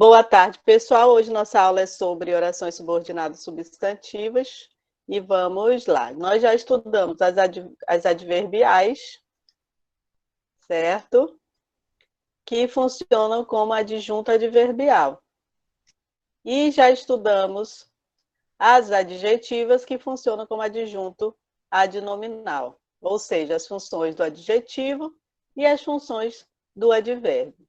Boa tarde, pessoal. Hoje nossa aula é sobre orações subordinadas substantivas e vamos lá. Nós já estudamos as adverbiais, certo? Que funcionam como adjunto adverbial. E já estudamos as adjetivas que funcionam como adjunto adnominal, ou seja, as funções do adjetivo e as funções do advérbio.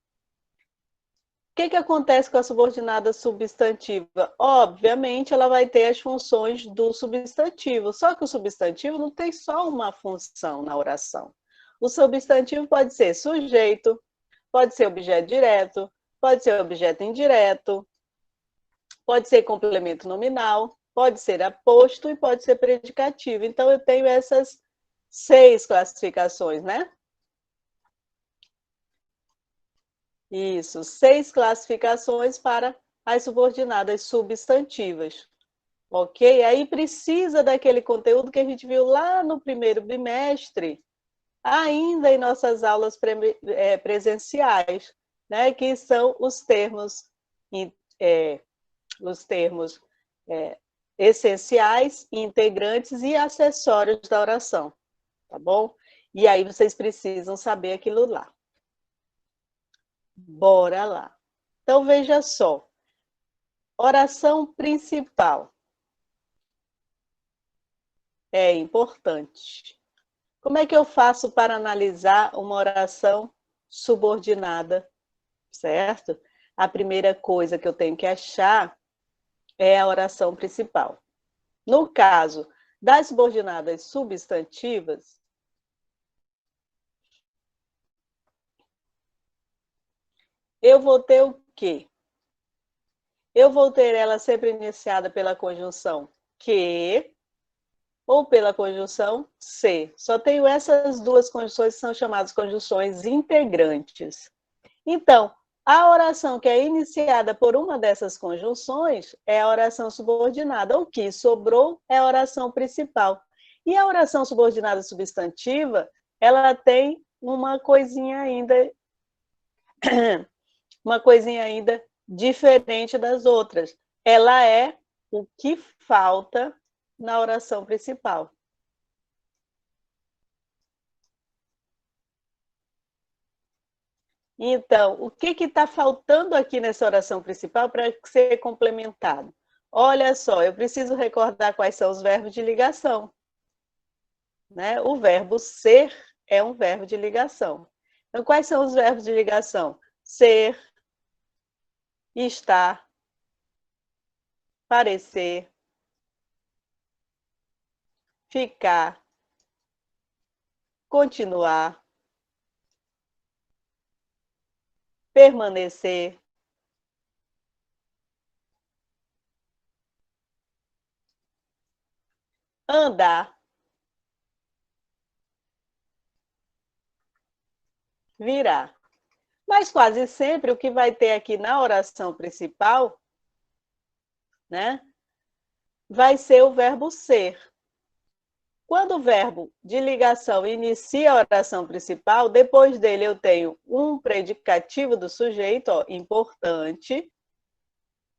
O que acontece com a subordinada substantiva? Obviamente, ela vai ter as funções do substantivo, só que o substantivo não tem só uma função na oração. O substantivo pode ser sujeito, pode ser objeto direto, pode ser objeto indireto, pode ser complemento nominal, pode ser aposto e pode ser predicativo. Então, eu tenho essas 6 classificações, né? Isso, 6 classificações para as subordinadas substantivas, ok? Aí precisa daquele conteúdo que a gente viu lá no primeiro bimestre, ainda em nossas aulas presenciais, né? Que são os termos essenciais, integrantes e acessórios da oração, tá bom? E aí vocês precisam saber aquilo lá. Bora lá. Então, veja só. Oração principal. É importante. Como é que eu faço para analisar uma oração subordinada, certo? A primeira coisa que eu tenho que achar é a oração principal. No caso das subordinadas substantivas, eu vou ter o quê? Eu vou ter ela sempre iniciada pela conjunção que ou pela conjunção se. Só tenho essas duas conjunções que são chamadas conjunções integrantes. Então, a oração que é iniciada por uma dessas conjunções é a oração subordinada. O que sobrou é a oração principal. E a oração subordinada substantiva, ela tem uma coisinha ainda diferente das outras. Ela é o que falta na oração principal. Então, o que está faltando aqui nessa oração principal para ser complementado? Olha só, eu preciso recordar quais são os verbos de ligação, né? O verbo ser é um verbo de ligação. Então, quais são os verbos de ligação? Ser, estar, parecer, ficar, continuar, permanecer, andar, virar. Mas quase sempre o que vai ter aqui na oração principal, né, vai ser o verbo ser. Quando o verbo de ligação inicia a oração principal, depois dele eu tenho um predicativo do sujeito, ó, importante,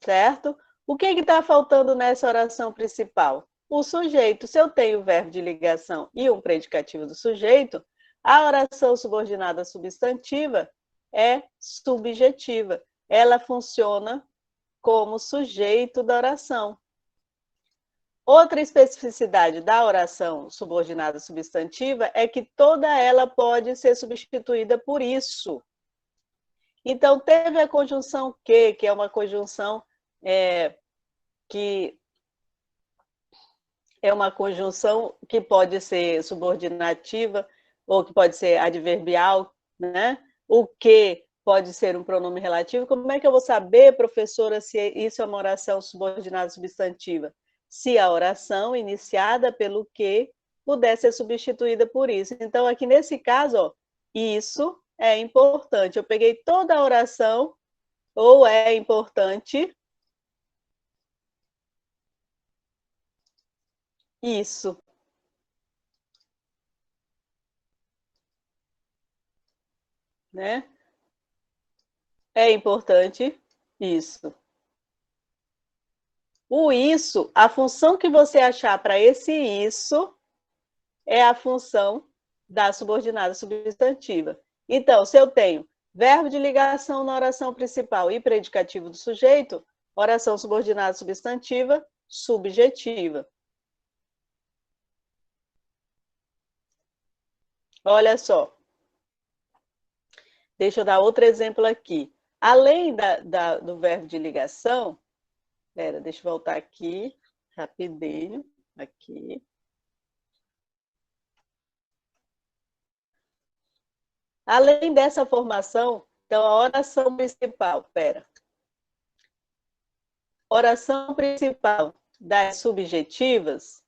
certo? O que está faltando nessa oração principal? O sujeito. Se eu tenho o verbo de ligação e um predicativo do sujeito, a oração subordinada substantiva é subjetiva. Ela funciona como sujeito da oração. Outra especificidade da oração subordinada substantiva é que toda ela pode ser substituída por isso. Então, teve a conjunção que é uma conjunção que é uma conjunção que pode ser subordinativa ou que pode ser adverbial, né? O que pode ser um pronome relativo. Como é que eu vou saber, professora, se isso é uma oração subordinada substantiva? Se a oração iniciada pelo que puder ser substituída por isso. Então, aqui nesse caso, ó, isso é importante. Eu peguei toda a oração, ou é importante, isso, né? É importante Isso. O isso, a função que você achar para esse isso é a função da subordinada substantiva. Então, se eu tenho verbo de ligação na oração principal e predicativo do sujeito, oração subordinada substantiva, subjetiva. Olha só. Deixa eu dar outro exemplo aqui. Além do verbo de ligação, deixa eu voltar aqui, rapidinho, aqui. Além dessa formação, então, a oração principal, oração principal das subjetivas,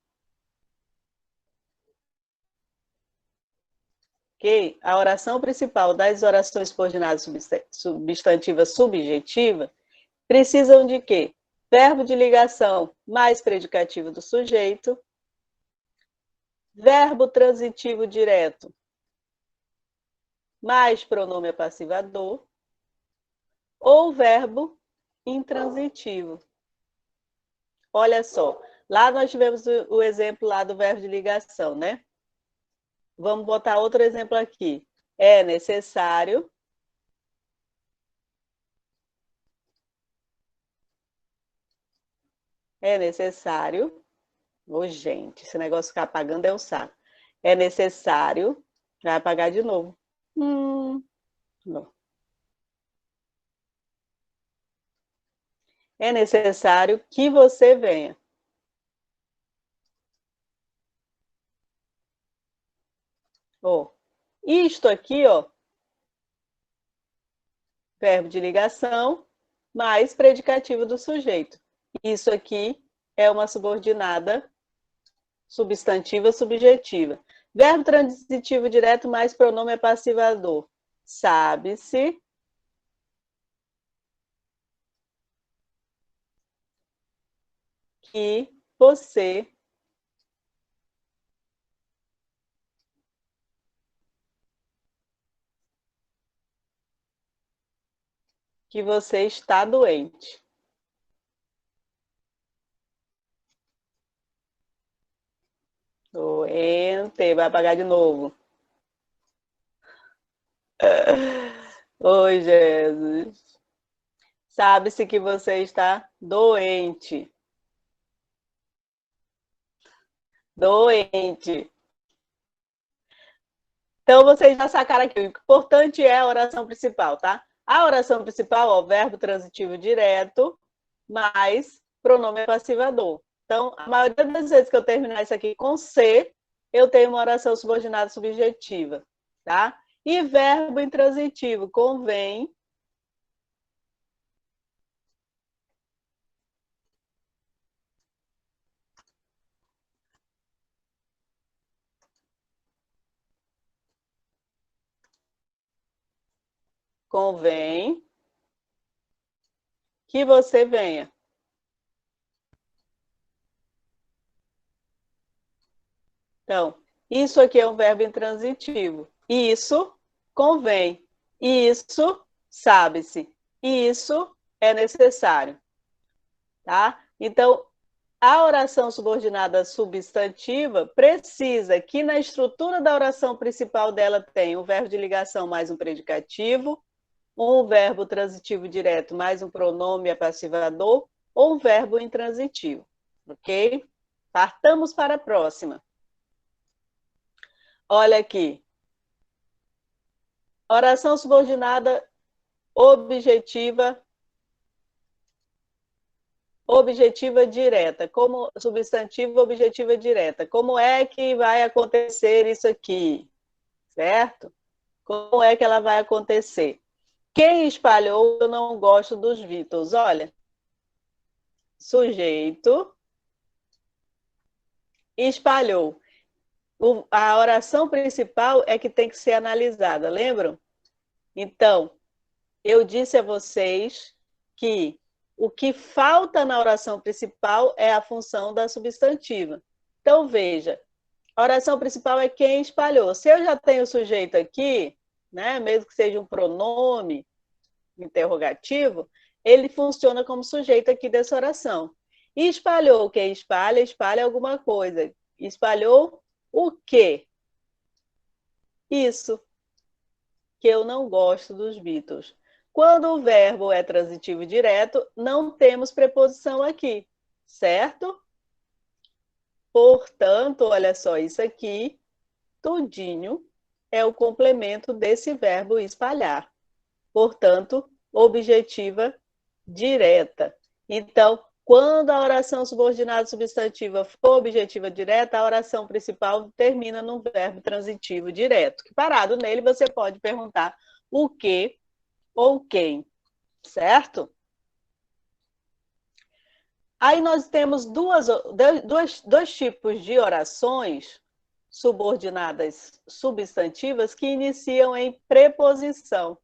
ok? A oração principal das orações subordinadas substantivas subjetiva precisam de quê? Verbo de ligação mais predicativo do sujeito, verbo transitivo direto mais pronome passivador, ou verbo intransitivo. Olha só, lá nós tivemos o exemplo lá do verbo de ligação, né? Vamos botar outro exemplo aqui. É necessário. É necessário. Ô, gente, esse negócio ficar apagando é um saco. É necessário. Vai apagar de novo. Não. É necessário que você venha. Ó, isto aqui, ó, verbo de ligação mais predicativo do sujeito. Isso aqui é uma subordinada substantiva subjetiva. Verbo transitivo direto mais pronome passivador. Sabe-se que você está doente. Doente, vai apagar de novo. Oi, Jesus. Sabe-se que você está doente. Doente. Então, vocês já sacaram aqui. O importante é a oração principal, tá? A oração principal, ó, verbo transitivo direto, mais pronome passivador. Então, a maioria das vezes que eu terminar isso aqui com C, eu tenho uma oração subordinada subjetiva, tá? E verbo intransitivo, convém. Convém que você venha. Então, isso aqui é um verbo intransitivo. Isso convém. Isso sabe-se. Isso é necessário. Tá? Então, a oração subordinada substantiva precisa que na estrutura da oração principal dela tenha um verbo de ligação mais um predicativo, um verbo transitivo direto mais um pronome apassivador ou um verbo intransitivo. Ok? Partamos para a próxima. Olha aqui. Oração subordinada objetiva direta, como substantivo objetiva direta. Como é que vai acontecer isso aqui? Certo? Como é que ela vai acontecer? Quem espalhou, eu não gosto dos Beatles. Olha, sujeito espalhou. A oração principal é que tem que ser analisada, lembram? Então, eu disse a vocês que o que falta na oração principal é a função da substantiva. Então, veja, a oração principal é quem espalhou. Se eu já tenho o sujeito aqui, né, mesmo que seja um pronome interrogativo, ele funciona como sujeito aqui dessa oração. Espalhou, quem espalha, espalha alguma coisa. Espalhou o quê? Isso, que eu não gosto dos Beatles. Quando o verbo é transitivo direto, não temos preposição aqui, certo? Portanto, olha só, isso aqui, tudinho, é o complemento desse verbo espalhar. Portanto, objetiva direta. Então, quando a oração subordinada substantiva for objetiva direta, a oração principal termina num verbo transitivo direto. Parado nele, você pode perguntar o que ou quem, certo? Aí nós temos dois tipos de orações subordinadas substantivas que iniciam em preposição.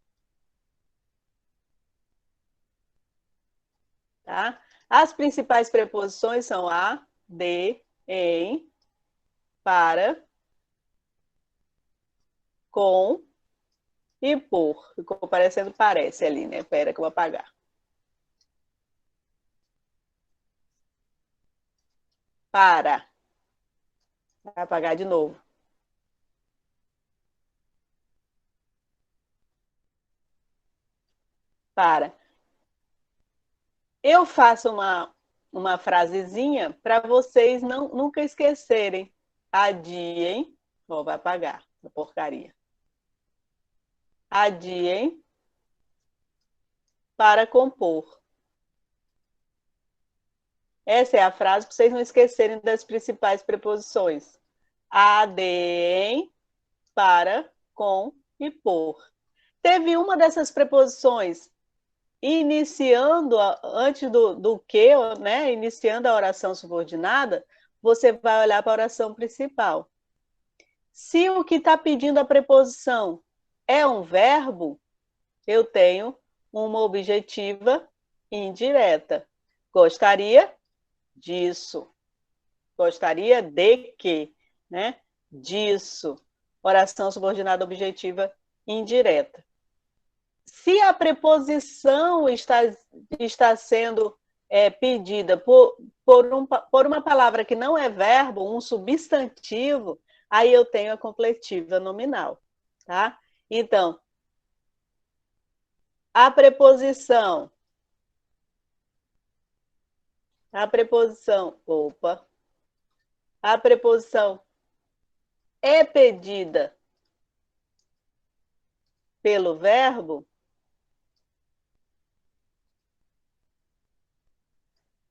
Tá? As principais preposições são a, de, em, para, com e por. Ficou parecendo parece ali, né? Espera que eu vou apagar. Para. Vai apagar de novo. Para. Eu faço uma frasezinha para vocês nunca esquecerem. Adiem. Ó, vai apagar a porcaria. Adiem para compor. Essa é a frase para vocês não esquecerem das principais preposições. Adiem para, com e por. Teve uma dessas preposições iniciando, antes do que, né, iniciando a oração subordinada, você vai olhar para a oração principal. Se o que está pedindo a preposição é um verbo, eu tenho uma objetiva indireta. Gostaria disso. Gostaria de que, né? Disso. Oração subordinada objetiva indireta. Se a preposição está sendo pedida por uma palavra que não é verbo, um substantivo, aí eu tenho a completiva nominal, tá? Então, a preposição, opa, a preposição é pedida pelo verbo,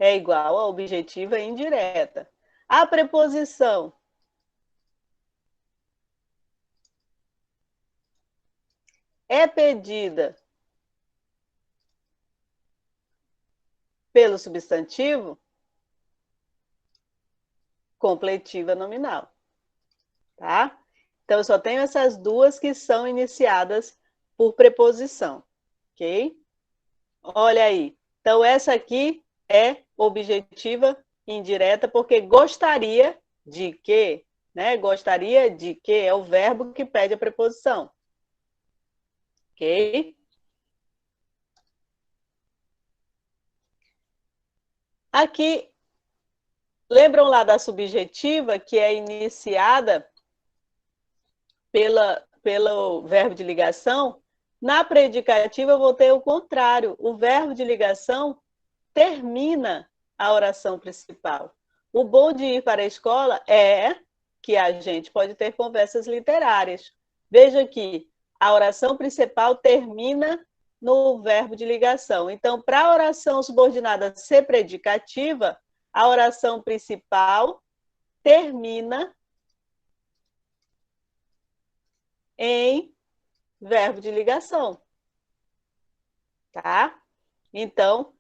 é igual a objetiva indireta. A preposição é pedida pelo substantivo, completiva nominal, tá? Então, eu só tenho essas duas que são iniciadas por preposição, ok? Olha aí. Então, essa aqui é objetiva indireta, porque gostaria de que, né? Gostaria de que é o verbo que pede a preposição, ok? Aqui, lembram lá da subjetiva, que é iniciada pelo verbo de ligação? Na predicativa, eu vou ter o contrário. O verbo de ligação termina a oração principal. O bom de ir para a escola é que a gente pode ter conversas literárias. Veja que a oração principal termina no verbo de ligação. Então, para a oração subordinada ser predicativa, a oração principal termina em verbo de ligação, tá? Então,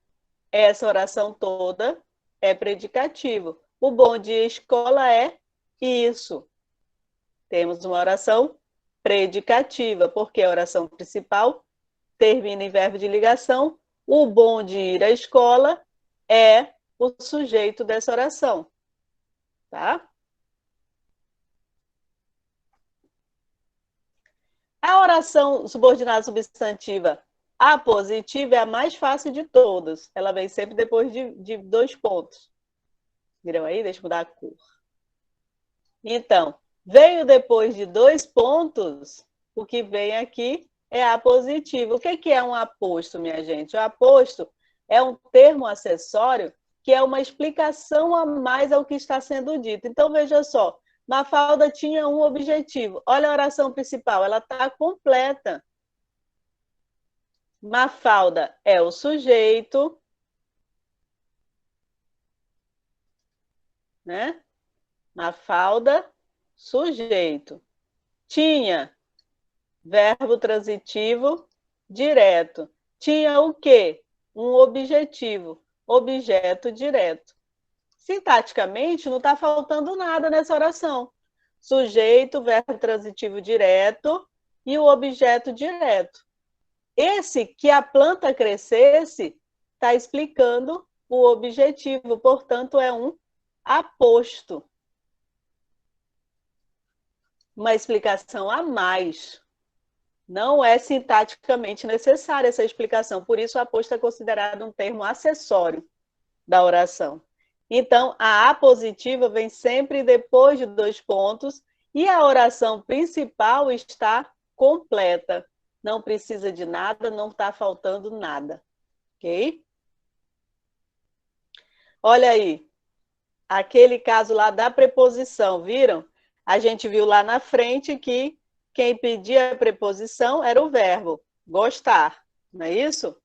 essa oração toda é predicativo. O bom de escola é isso. Temos uma oração predicativa, porque a oração principal termina em verbo de ligação. O bom de ir à escola é o sujeito dessa oração, tá? A oração subordinada substantiva A positiva é a mais fácil de todas. Ela vem sempre depois de 2 pontos. Viram aí? Deixa eu mudar a cor. Então, veio depois de 2 pontos, o que vem aqui é a positiva. O que é um aposto, minha gente? O aposto é um termo acessório que é uma explicação a mais ao que está sendo dito. Então, veja só, Mafalda tinha um objetivo. Olha a oração principal, ela está completa. Mafalda é o sujeito, né? Mafalda, sujeito. Tinha verbo transitivo direto. Tinha o quê? Um objetivo, objeto direto. Sintaticamente, não está faltando nada nessa oração. Sujeito, verbo transitivo direto e o objeto direto. Esse que a planta crescesse está explicando o objetivo, portanto, é um aposto. Uma explicação a mais. Não é sintaticamente necessária essa explicação, por isso o aposto é considerado um termo acessório da oração. Então, a apositiva vem sempre depois de 2 pontos e a oração principal está completa. Não precisa de nada, não está faltando nada. Ok? Olha aí, aquele caso lá da preposição, viram? A gente viu lá na frente que quem pedia a preposição era o verbo gostar, não é isso?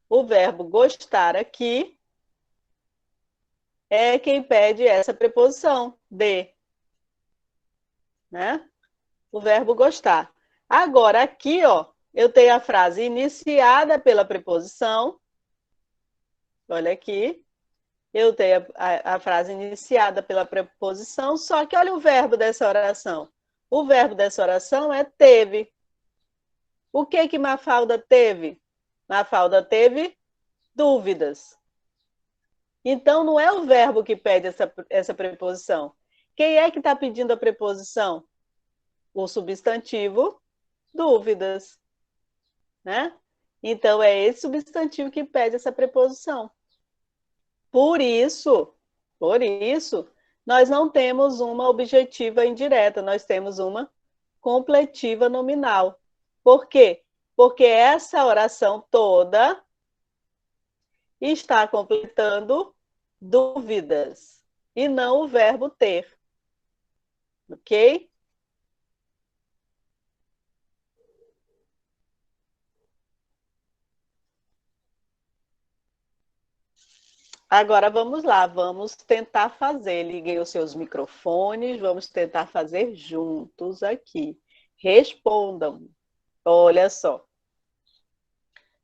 O verbo gostar aqui é quem pede essa preposição, de, né? O verbo gostar. Agora, aqui, ó, eu tenho a frase iniciada pela preposição. Olha aqui. Eu tenho a frase iniciada pela preposição, só que olha o verbo dessa oração. O verbo dessa oração é teve. O que Mafalda teve? Mafalda teve dúvidas. Então, não é o verbo que pede essa preposição. Quem é que está pedindo a preposição? O substantivo dúvidas, né? Então, é esse substantivo que pede essa preposição. Por isso, nós não temos uma objetiva indireta, nós temos uma completiva nominal. Por quê? Porque essa oração toda está completando dúvidas e não o verbo ter. Ok? Agora vamos lá, vamos tentar fazer. Liguei os seus microfones, vamos tentar fazer juntos aqui. Respondam. Olha só.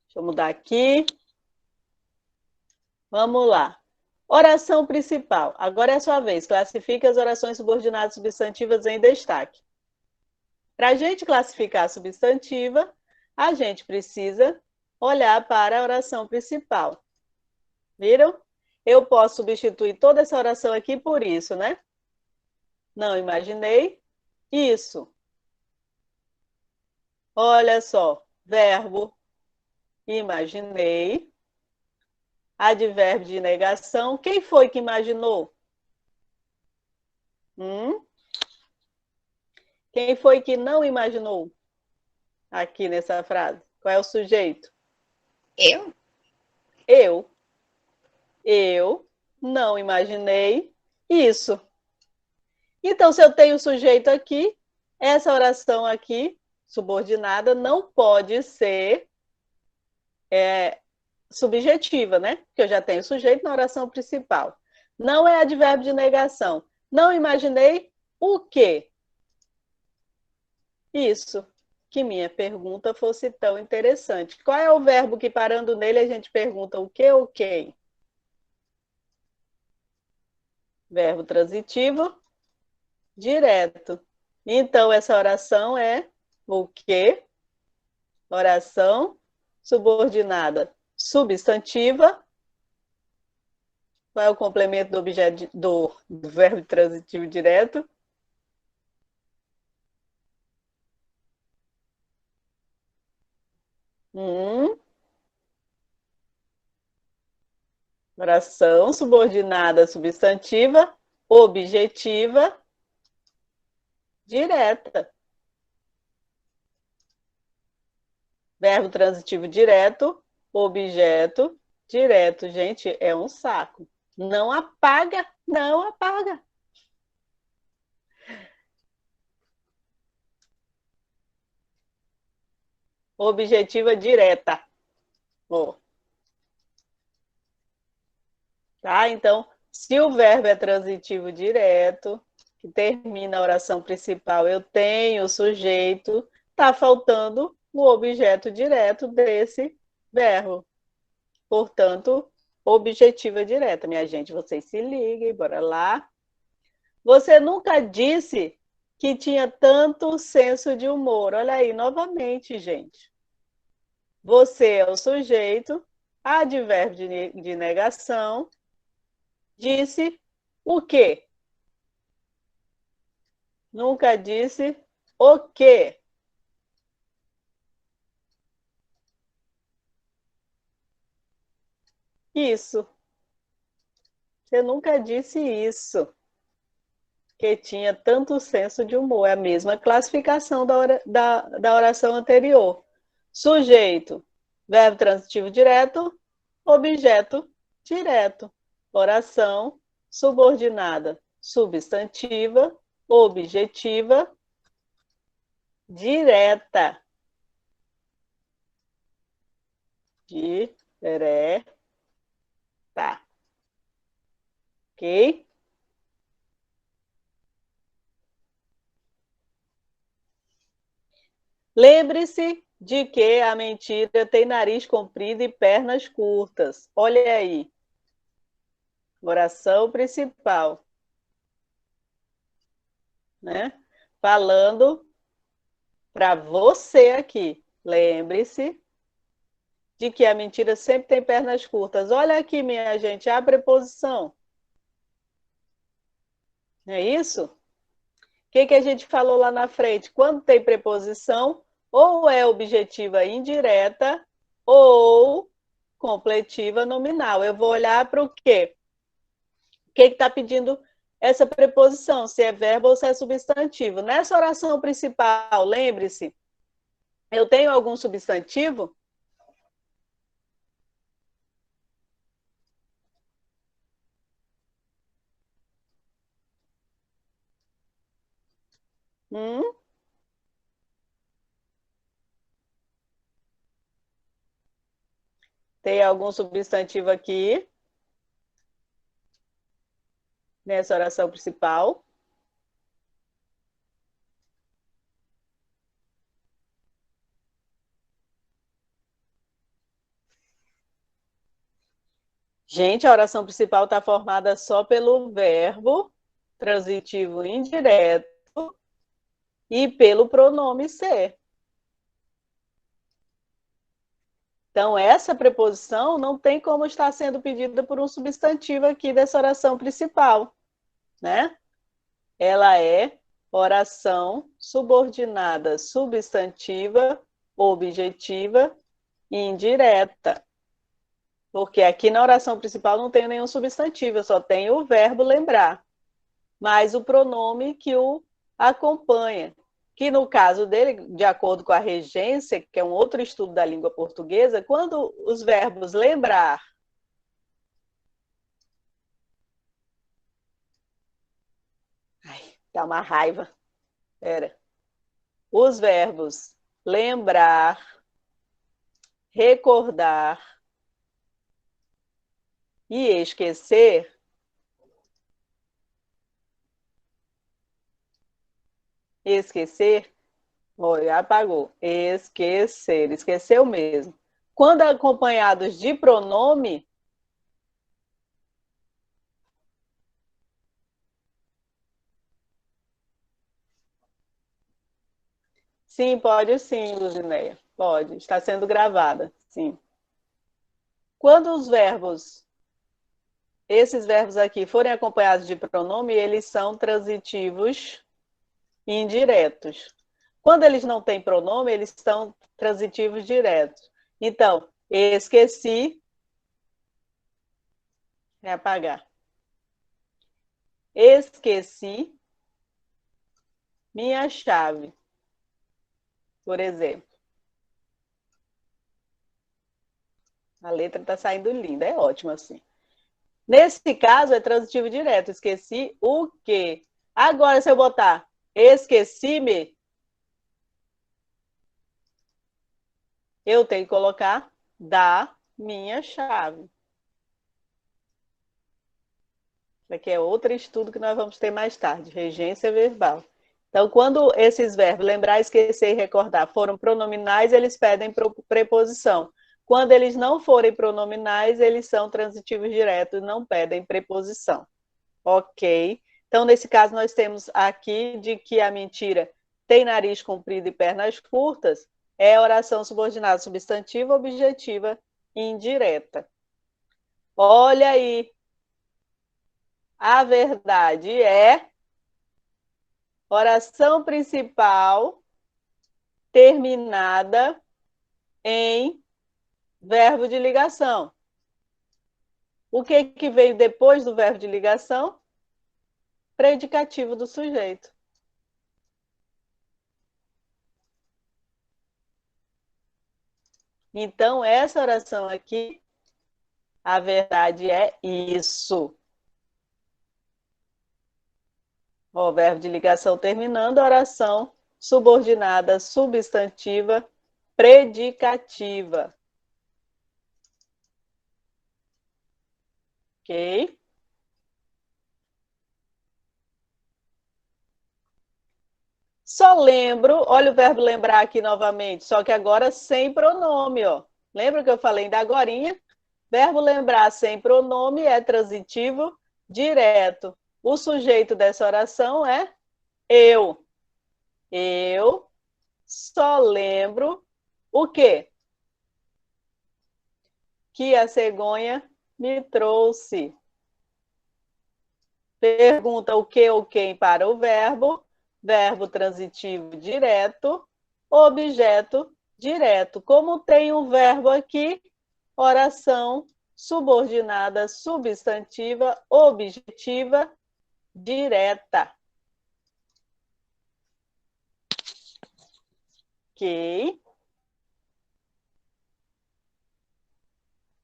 Deixa eu mudar aqui. Vamos lá. Oração principal. Agora é a sua vez. Classifique as orações subordinadas substantivas em destaque. Para a gente classificar a substantiva, a gente precisa olhar para a oração principal. Viram? Eu posso substituir toda essa oração aqui por isso, né? Não imaginei isso. Olha só. Verbo imaginei. Advérbio de negação. Quem foi que imaginou? Quem foi que não imaginou aqui nessa frase? Qual é o sujeito? Eu? Eu. Eu não imaginei isso. Então, se eu tenho o sujeito aqui, essa oração aqui, subordinada, não pode ser subjetiva, né? Porque eu já tenho o sujeito na oração principal. Não é advérbio de negação. Não imaginei o quê? Isso. Que minha pergunta fosse tão interessante. Qual é o verbo que, parando nele, a gente pergunta o quê ou quem? Verbo transitivo direto. Então, essa oração é o quê? Oração subordinada substantiva. Qual é o complemento do objeto do verbo transitivo direto? Hum, oração subordinada substantiva, objetiva, direta. Verbo transitivo direto, objeto, direto. Gente, é um saco. Não apaga, não apaga. Objetiva direta. Oh, tá? Então, se o verbo é transitivo direto, que termina a oração principal, eu tenho o sujeito, está faltando o objeto direto desse verbo. Portanto, objetiva direta, minha gente. Vocês se liguem, bora lá. Você nunca disse que tinha tanto senso de humor. Olha aí, novamente, gente. Você é o sujeito, advérbio de negação, disse o quê? Nunca disse o quê? Isso. Você nunca disse isso. Que tinha tanto senso de humor. É a mesma classificação da oração anterior. Sujeito, verbo transitivo direto, objeto direto. Oração subordinada, substantiva, objetiva, direta. Direta. Ok? Lembre-se de que a mentira tem nariz comprido e pernas curtas. Olha aí. Oração principal, né? Falando para você aqui. Lembre-se de que a mentira sempre tem pernas curtas. Olha aqui, minha gente, a preposição. É isso? O que a gente falou lá na frente? Quando tem preposição, ou é objetiva indireta ou completiva nominal. Eu vou olhar para o quê? O que está pedindo essa preposição? Se é verbo ou se é substantivo. Nessa oração principal, lembre-se, eu tenho algum substantivo? Hum? Tem algum substantivo aqui nessa oração principal? Gente, a oração principal está formada só pelo verbo transitivo indireto e pelo pronome ser. Então, essa preposição não tem como estar sendo pedida por um substantivo aqui dessa oração principal, né? Ela é oração subordinada substantiva, objetiva e indireta. Porque aqui na oração principal não tem nenhum substantivo, eu só tenho o verbo lembrar, mais o pronome que o acompanha. Que no caso dele, de acordo com a regência, que é um outro estudo da língua portuguesa, quando os verbos lembrar, ai, dá uma raiva, era, os verbos lembrar, recordar e esquecer, esquecer, olha, apagou, esquecer, esqueceu mesmo. Quando acompanhados de pronome, sim, pode sim, Luzineia. Pode, está sendo gravada, sim. Quando os verbos, esses verbos aqui, forem acompanhados de pronome, eles são transitivos indiretos. Quando eles não têm pronome, eles são transitivos diretos. Então, esqueci é apagar. Esqueci minha chave, por exemplo. A letra está saindo linda, é ótimo assim. Nesse caso, é transitivo direto. Esqueci o quê? Agora, se eu botar esqueci-me, eu tenho que colocar da minha chave. Isso aqui é outro estudo que nós vamos ter mais tarde, regência verbal. Então, quando esses verbos, lembrar, esquecer e recordar, foram pronominais, eles pedem preposição. Quando eles não forem pronominais, eles são transitivos diretos, não pedem preposição. Ok. Então, nesse caso, nós temos aqui de que a mentira tem nariz comprido e pernas curtas, é oração subordinada substantiva, objetiva e indireta. Olha aí, a verdade é oração principal terminada em verbo de ligação. O que, que veio depois do verbo de ligação? Predicativo do sujeito. Então, essa oração aqui, a verdade é isso. O verbo de ligação terminando, oração subordinada substantiva predicativa. Ok? Só lembro, olha o verbo lembrar aqui novamente, só que agora sem pronome, ó. Lembra que eu falei da agorinha? Verbo lembrar sem pronome é transitivo direto. O sujeito dessa oração é eu. Eu só lembro o quê? Que a cegonha me trouxe. Pergunta o que ou quem para o verbo, verbo transitivo direto, objeto direto. Como tem um verbo aqui, oração subordinada substantiva objetiva direta. Ok.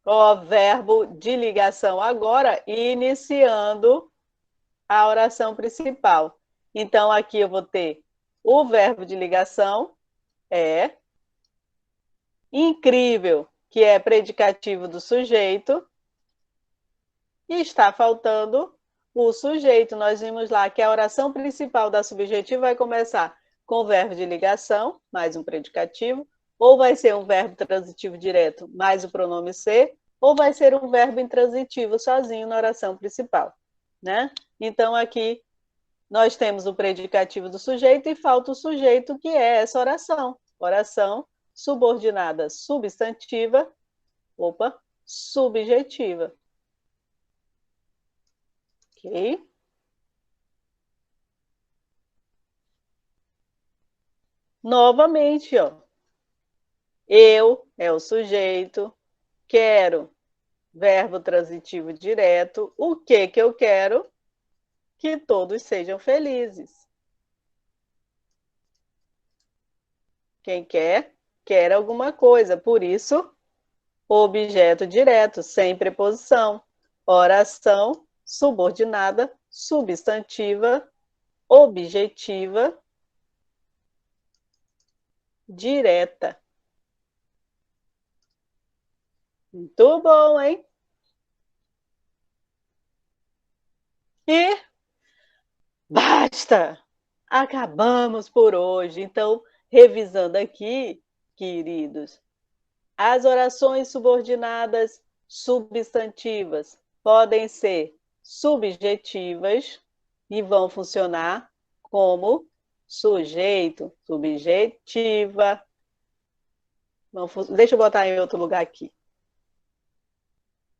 O verbo de ligação agora, iniciando a oração principal. Então, aqui eu vou ter o verbo de ligação, é incrível, que é predicativo do sujeito, e está faltando o sujeito. Nós vimos lá que a oração principal da subjetiva vai começar com o verbo de ligação, mais um predicativo, ou vai ser um verbo transitivo direto, mais o pronome ser, ou vai ser um verbo intransitivo sozinho na oração principal, né? Então, aqui nós temos o predicativo do sujeito e falta o sujeito, que é essa oração. Oração subordinada substantiva, subjetiva. Ok? Novamente, ó. Eu é o sujeito, quero, verbo transitivo direto. O que que eu quero? Que todos sejam felizes. Quem quer, quer alguma coisa. Por isso, objeto direto, sem preposição. Oração subordinada, substantiva, objetiva, direta. Muito bom, hein? E basta! Acabamos por hoje. Então, revisando aqui, queridos, as orações subordinadas substantivas podem ser subjetivas e vão funcionar como sujeito, subjetiva. Deixa eu botar em outro lugar aqui.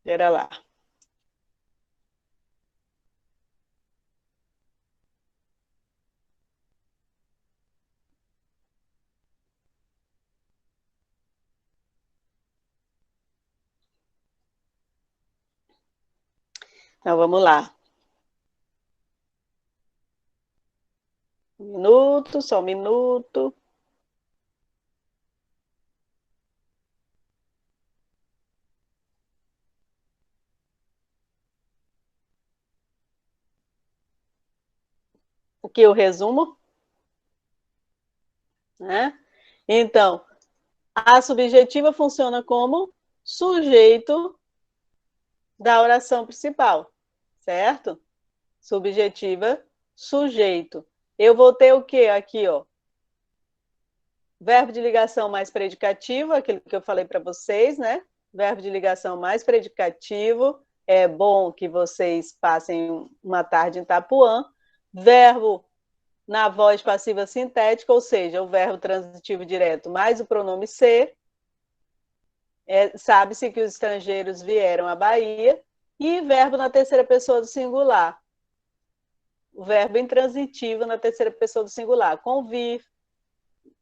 Espera lá. Então, vamos lá. Um minuto, só um minuto. Aqui o resumo, né? Então, a subjetiva funciona como sujeito da oração principal, certo? Subjetiva, sujeito. Eu vou ter o quê aqui, ó? Verbo de ligação mais predicativo, aquilo que eu falei para vocês, né? Verbo de ligação mais predicativo. É bom que vocês passem uma tarde em Itapuã. Verbo na voz passiva sintética, ou seja, o verbo transitivo direto mais o pronome ser. Sabe-se que os estrangeiros vieram à Bahia. E verbo na terceira pessoa do singular. O verbo intransitivo na terceira pessoa do singular. Convir,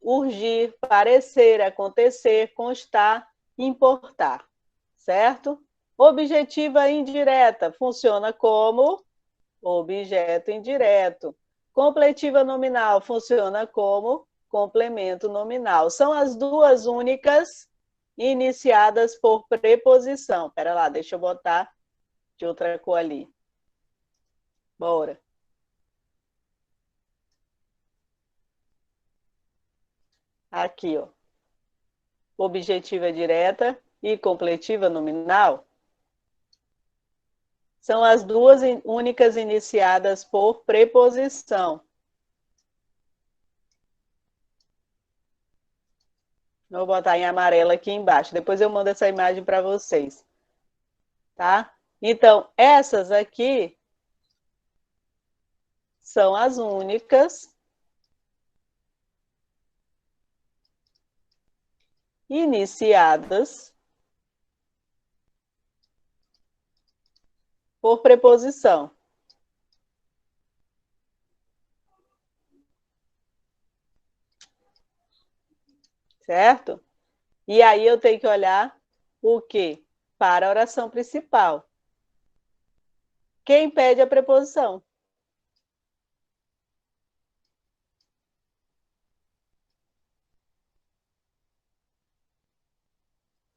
urgir, parecer, acontecer, constar, importar, certo? Objetiva indireta funciona como objeto indireto. Completiva nominal funciona como complemento nominal. São as duas únicas iniciadas por preposição. Espera lá, deixa eu botar de outra cor ali. Bora. Aqui, ó. Objetiva direta e completiva nominal são as duas únicas iniciadas por preposição. Vou botar em amarelo aqui embaixo. Depois eu mando essa imagem para vocês. Tá? Então, essas aqui são as únicas iniciadas por preposição. Certo? E aí eu tenho que olhar o quê? Para a oração principal. Quem pede a preposição?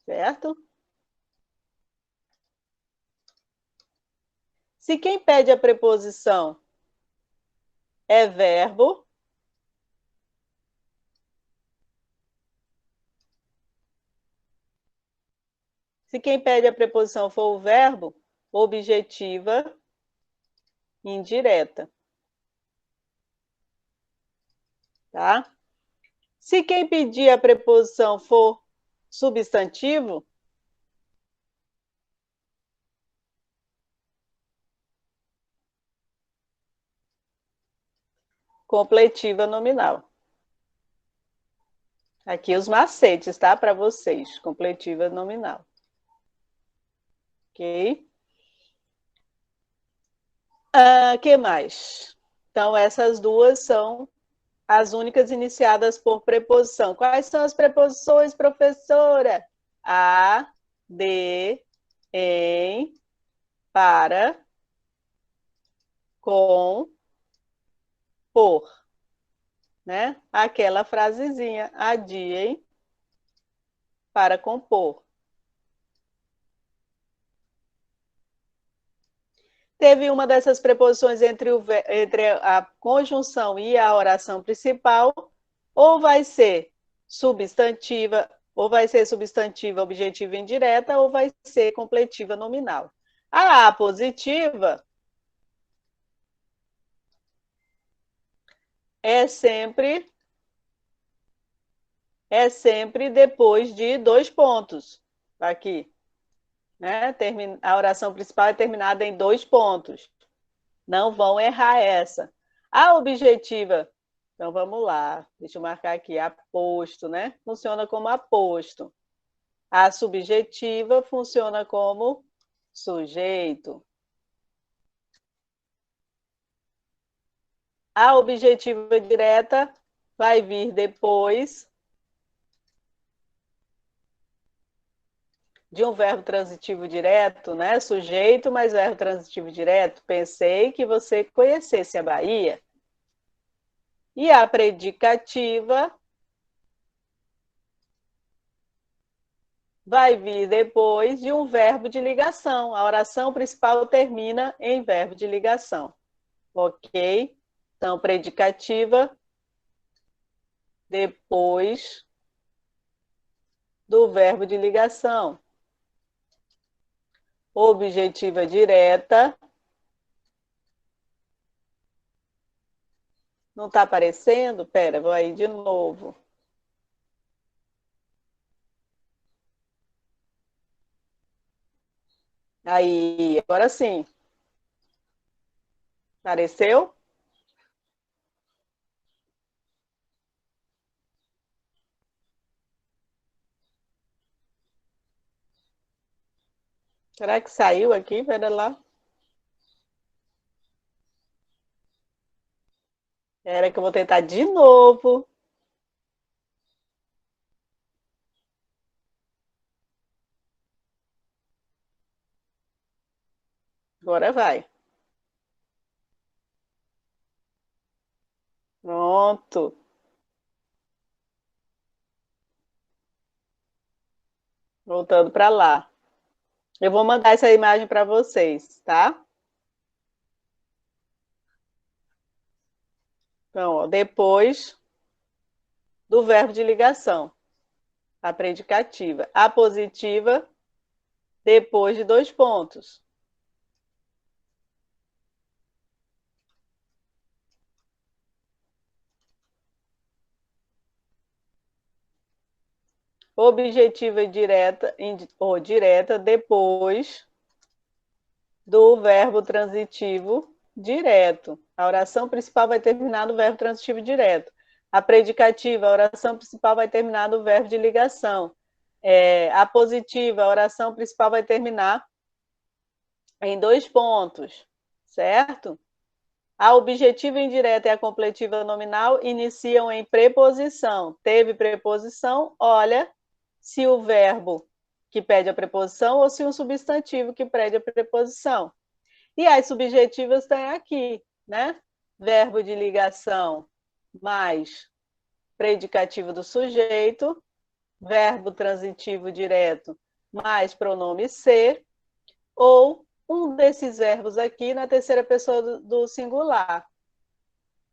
Certo? Se quem pede a preposição é verbo, se quem pede a preposição for o verbo, objetiva indireta. Tá? Se quem pedir a preposição for substantivo, completiva nominal. Aqui os macetes, tá? Para vocês. Completiva nominal. Ok? Que mais? Então, essas duas são as únicas iniciadas por preposição. Quais são as preposições, professora? A, de, em, para, com, por. Né? Aquela frasezinha, adiem para compor. Teve uma dessas preposições entre a conjunção e a oração principal, ou vai ser substantiva, ou vai ser substantiva objetiva indireta, ou vai ser completiva nominal. A apositiva é sempre depois de dois pontos. Aqui, né? A oração principal é terminada em dois pontos. Não vão errar essa. A objetiva, então vamos lá, deixa eu marcar aqui, aposto, né? Funciona como aposto. A subjetiva funciona como sujeito. A objetiva direta vai vir depois de um verbo transitivo direto, né? Sujeito mais verbo transitivo direto. Pensei que você conhecesse a Bahia. E a predicativa vai vir depois de um verbo de ligação. A oração principal termina em verbo de ligação. Ok? Então, predicativa depois do verbo de ligação. Objetiva direta. Não está aparecendo? Pera, vou aí de novo. Aí, agora sim. Apareceu? Será que saiu aqui? Pera lá. Era que eu vou tentar de novo. Agora vai. Pronto. Voltando para lá. Eu vou mandar essa imagem para vocês, tá? Então, ó, depois do verbo de ligação, a predicativa. A positiva, depois de dois pontos. Objetiva direta ou direta, depois do verbo transitivo direto. A oração principal vai terminar no verbo transitivo direto. A predicativa, a oração principal vai terminar no verbo de ligação. A positiva, a oração principal vai terminar em dois pontos, certo? A objetiva indireta e a completiva nominal iniciam em preposição. Teve preposição, olha se o verbo que pede a preposição ou se um substantivo que pede a preposição. E as subjetivas têm aqui, né? Verbo de ligação mais predicativo do sujeito, verbo transitivo direto mais pronome ser, ou um desses verbos aqui na terceira pessoa do singular.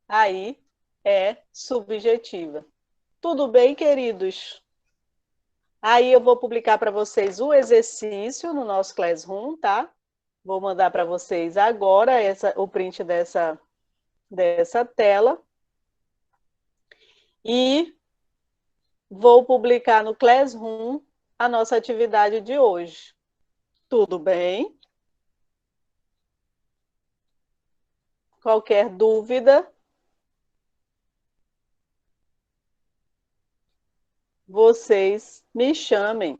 Aí é subjetiva. Tudo bem, queridos? Aí eu vou publicar para vocês o exercício no nosso Classroom, tá? Vou mandar para vocês agora o print dessa tela. E vou publicar no Classroom a nossa atividade de hoje. Tudo bem? Qualquer dúvida, vocês me chamem.